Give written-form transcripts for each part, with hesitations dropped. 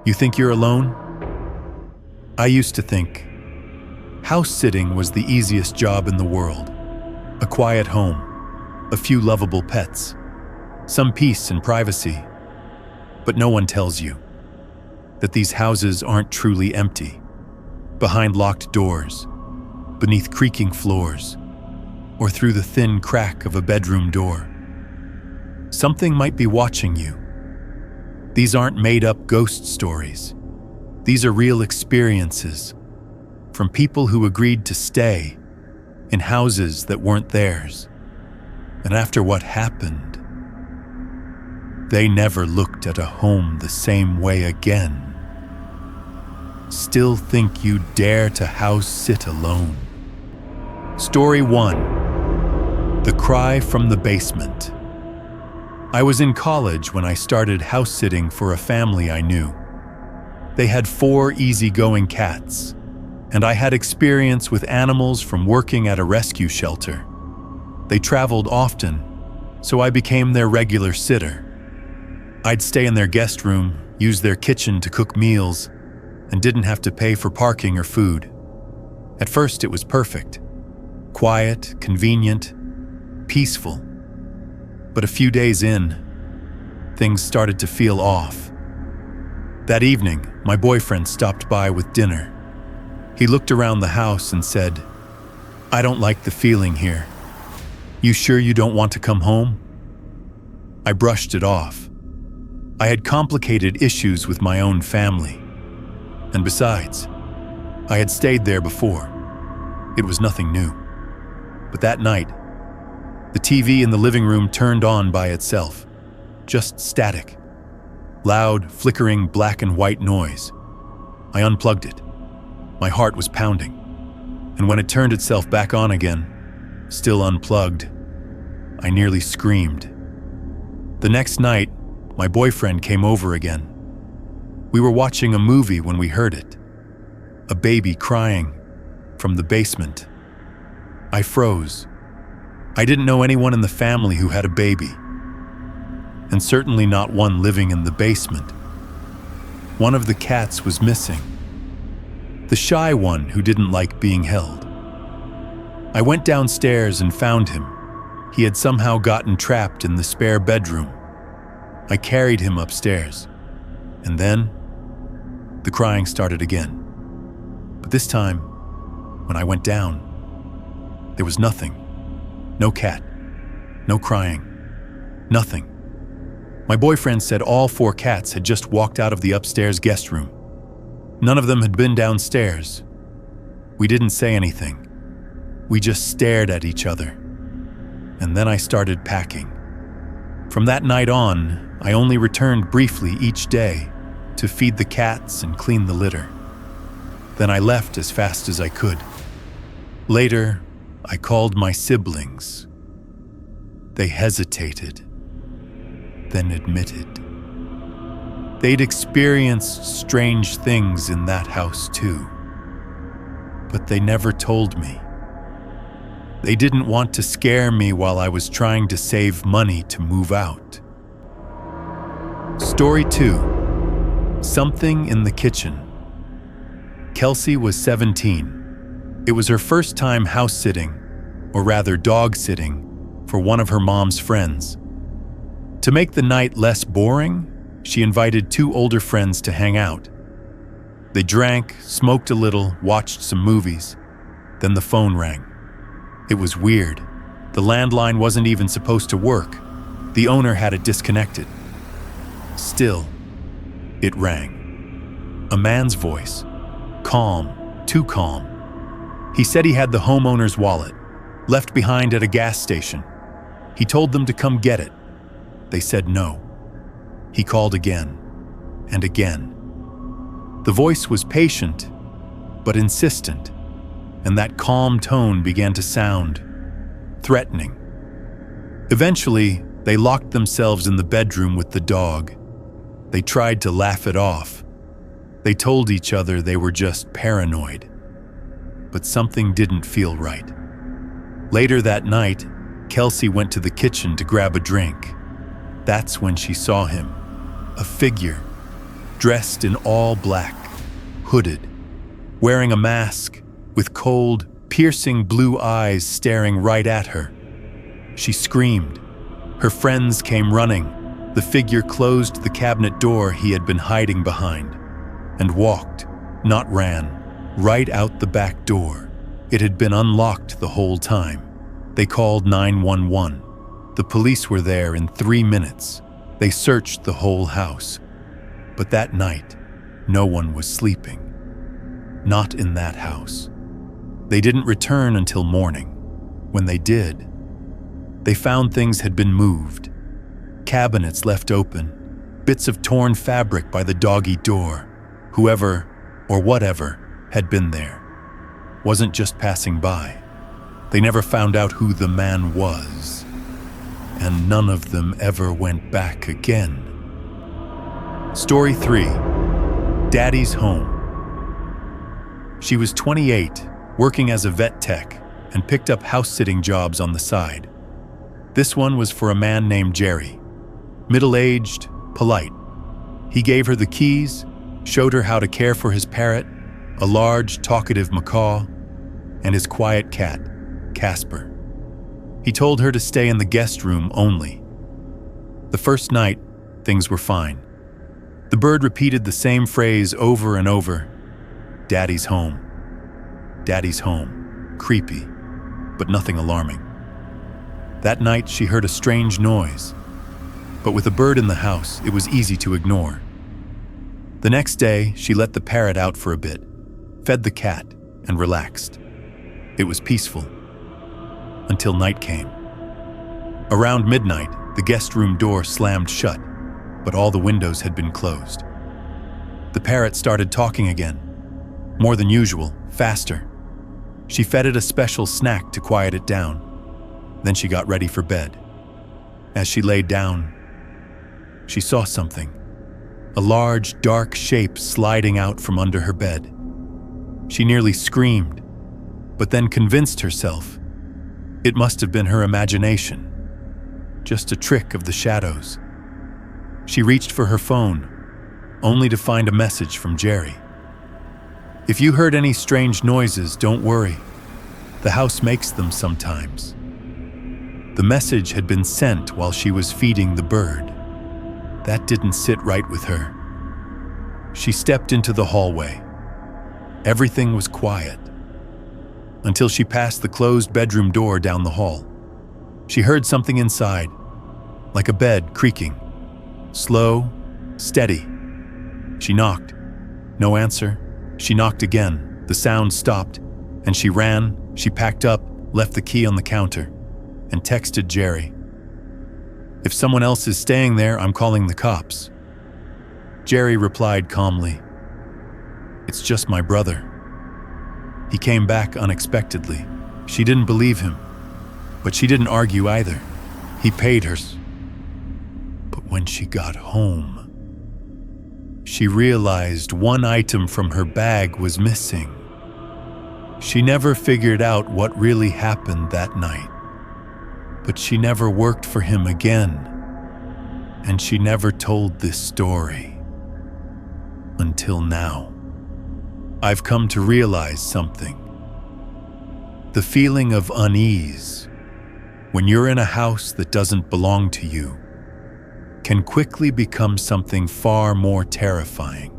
You think you're alone? I used to think house sitting was the easiest job in the world. A quiet home, a few lovable pets, some peace and privacy. But no one tells you that these houses aren't truly empty. Behind locked doors, beneath creaking floors, or through the thin crack of a bedroom door, something might be watching you. These aren't made-up ghost stories. These are real experiences from people who agreed to stay in houses that weren't theirs. And after what happened, they never looked at a home the same way again. Still think you dare to house sit alone? Story 1. The Cry from the Basement. I was in college when I started house sitting for a family I knew. They had 4 easygoing cats, and I had experience with animals from working at a rescue shelter. They traveled often, so I became their regular sitter. I'd stay in their guest room, use their kitchen to cook meals, and didn't have to pay for parking or food. At first, it was perfect. Quiet, convenient, peaceful. But a few days in, things started to feel off. That evening, my boyfriend stopped by with dinner. He looked around the house and said, "I don't like the feeling here. You sure you don't want to come home?" I brushed it off. I had complicated issues with my own family. And besides, I had stayed there before. It was nothing new. But that night, the TV in the living room turned on by itself. Just static. Loud, flickering black and white noise. I unplugged it. My heart was pounding. And when it turned itself back on again, still unplugged, I nearly screamed. The next night, my boyfriend came over again. We were watching a movie when we heard it. A baby crying from the basement. I froze. I didn't know anyone in the family who had a baby. And certainly not one living in the basement. One of the cats was missing. The shy one who didn't like being held. I went downstairs and found him. He had somehow gotten trapped in the spare bedroom. I carried him upstairs. And then, the crying started again. But this time, when I went down, there was nothing. No cat. No crying. Nothing. My boyfriend said all 4 cats had just walked out of the upstairs guest room. None of them had been downstairs. We didn't say anything. We just stared at each other. And then I started packing. From that night on, I only returned briefly each day to feed the cats and clean the litter. Then I left as fast as I could. Later, I called my siblings. They hesitated, then admitted. They'd experienced strange things in that house too, but they never told me. They didn't want to scare me while I was trying to save money to move out. Story 2. Something in the Kitchen. Kelsey was 17. It was her first time house sitting, or rather dog sitting, for one of her mom's friends. To make the night less boring, she invited 2 older friends to hang out. They drank, smoked a little, watched some movies. Then the phone rang. It was weird. The landline wasn't even supposed to work. The owner had it disconnected. Still, it rang. A man's voice. Calm, too calm. He said he had the homeowner's wallet, left behind at a gas station. He told them to come get it. They said no. He called again and again. The voice was patient, but insistent, and that calm tone began to sound threatening. Eventually, they locked themselves in the bedroom with the dog. They tried to laugh it off. They told each other they were just paranoid. But something didn't feel right. Later that night, Kelsey went to the kitchen to grab a drink. That's when she saw him, a figure, dressed in all black, hooded, wearing a mask, with cold, piercing blue eyes staring right at her. She screamed. Her friends came running. The figure closed the cabinet door he had been hiding behind and walked, not ran, right out the back door. It had been unlocked the whole time. They called 911. The police were there in 3 minutes. They searched the whole house. But that night, no one was sleeping. Not in that house. They didn't return until morning. When they did, they found things had been moved. Cabinets left open, bits of torn fabric by the doggy door. Whoever, or whatever, had been there wasn't just passing by. They never found out who the man was, and none of them ever went back again. Story 3. Daddy's Home. She was 28, working as a vet tech, and picked up house-sitting jobs on the side. This one was for a man named Jerry. Middle-aged, polite. He gave her the keys, showed her how to care for his parrot, a large, talkative macaw, and his quiet cat, Casper. He told her to stay in the guest room only. The first night, things were fine. The bird repeated the same phrase over and over. Daddy's home. Daddy's home. Creepy, but nothing alarming. That night, she heard a strange noise. But with a bird in the house, it was easy to ignore. The next day, she let the parrot out for a bit, fed the cat, and relaxed. It was peaceful. Until night came. Around midnight, the guest room door slammed shut, but all the windows had been closed. The parrot started talking again. More than usual, faster. She fed it a special snack to quiet it down. Then she got ready for bed. As she laid down, she saw something. A large, dark shape sliding out from under her bed. She nearly screamed, but then convinced herself it must have been her imagination, just a trick of the shadows. She reached for her phone, only to find a message from Jerry. If you heard any strange noises, don't worry. The house makes them sometimes. The message had been sent while she was feeding the bird. That didn't sit right with her. She stepped into the hallway. Everything was quiet until she passed the closed bedroom door down the hall. She heard something inside, like a bed creaking. Slow, steady. She knocked. No answer. She knocked again. The sound stopped, and she ran. She packed up, left the key on the counter, and texted Jerry. If someone else is staying there, I'm calling the cops. Jerry replied calmly, It's just my brother. He came back unexpectedly. She didn't believe him, but she didn't argue either. He paid her. But when she got home, she realized one item from her bag was missing. She never figured out what really happened that night. But she never worked for him again, and she never told this story. Until now. I've come to realize something. The feeling of unease, when you're in a house that doesn't belong to you, can quickly become something far more terrifying.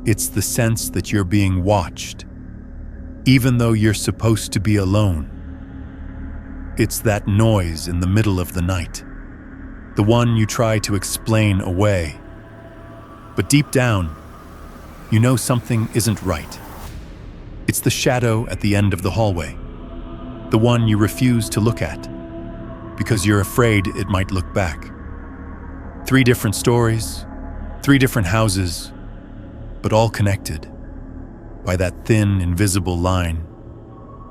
It's the sense that you're being watched, even though you're supposed to be alone. It's that noise in the middle of the night, the one you try to explain away. But deep down, you know something isn't right. It's the shadow at the end of the hallway, the one you refuse to look at, because you're afraid it might look back. 3 different stories, 3 different houses, but all connected by that thin, invisible line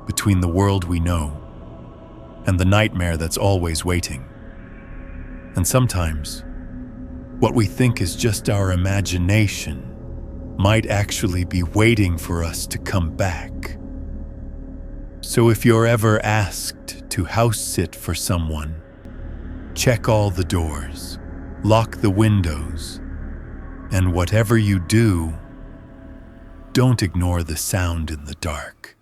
between the world we know and the nightmare that's always waiting. And sometimes, what we think is just our imagination might actually be waiting for us to come back. So if you're ever asked to house sit for someone, check all the doors, lock the windows, And whatever you do, don't ignore the sound in the dark.